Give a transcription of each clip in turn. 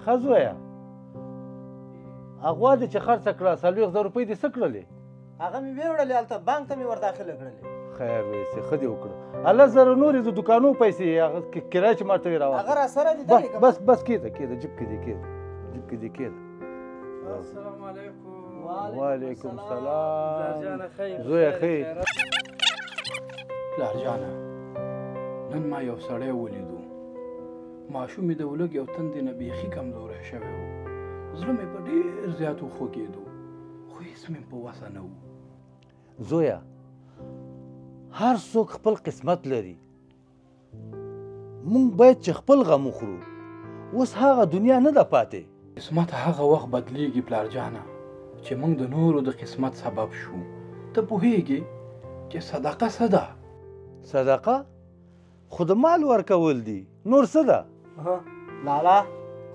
ښه زویه هغه دې چې خرڅه کړه 40,000 روپۍ دې څه کړلې؟ هغه مې ویوړلې هلته بانک ته مې ور داخله کړلې. خیر ویسې ښه دې وکړه. 10,000 نورې د دوکانو پیسې هغه کرایه چې ما ته یې راواخله هغه راسره دي دلې بس کېده جیب کې دې کېده. السلام علیکم. وعلیکم السلام. زویه خیر. پلار جانه نن ما یو سړی ولیدو ماشوم مې د ولږ یو تندې نه بیخي کمزوری شوی و زړه مې په ډېر زیات وخوږېدو خو هېڅ مې په وسه نه و. زویه هر څوک خپل قسمت لري مونږ باید چې خپل غم وخورو. اوس هغه دنیا نه ده پاتې. قسمت هغه وخت بدلیږي پلار جانه چې موږ د نورو د قسمت سبب شو. ته پوهېږې چې صدقه څه ده؟ صدقه خو د مال ورکول دي نور څه ده؟ لالا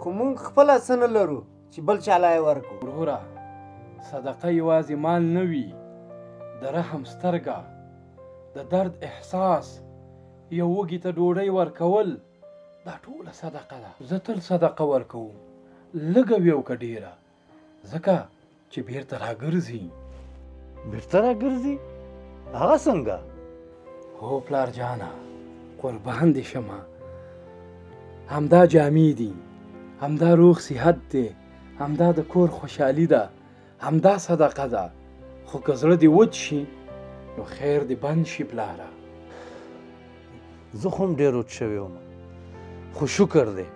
خو مونږ خپله څه نه لرو چې بل چاله یې ورکړو. وروره صدقه یوازې مال نه وي د رحم سترګه د درد احساس یو وږي ته ډوډۍ ورکول دا ټوله صدقه ده. زه تل صدقه ورکوم لږه وي او که ډېره ځکه چې بیرته راګرځي. بیرته راګرځي؟ هغه څنګه؟ هو پلار جانه قربان دې شمه همدا جامې دي همدا روغ صحت دی همدا د کور خوشحالي ده همدا صدقه ده خو که زړه دې وچ شي نو خیر دې بند شي پلاره. زه خو هم ډېر وچ شوی وم خو شکر دی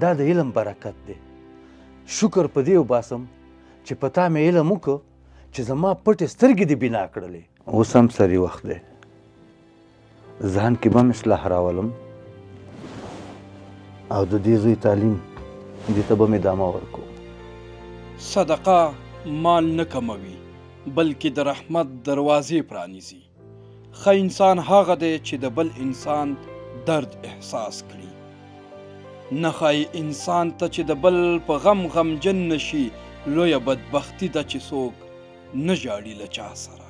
دا د علم برکت دی. شکر په دې وباسم چې په تا مې علم وکړه چې زما پټې سترګې دې بنا کړلې. اوس هم سری وخت دی ځان کې به م اصلاح راولم او د دې زوی تعلیم دې ته به مې ادامه ورکوم. صدقه مال نه کموي بلکې د رحمت دروازې پرانیزي. ښه انسان هغه دی چې د بل انسان درد احساس کړي. نه ښایي انسان ته چې د بل په غم غمجن نشي لویه بدبختي ده چې څوک نه ژاړي له چا سره.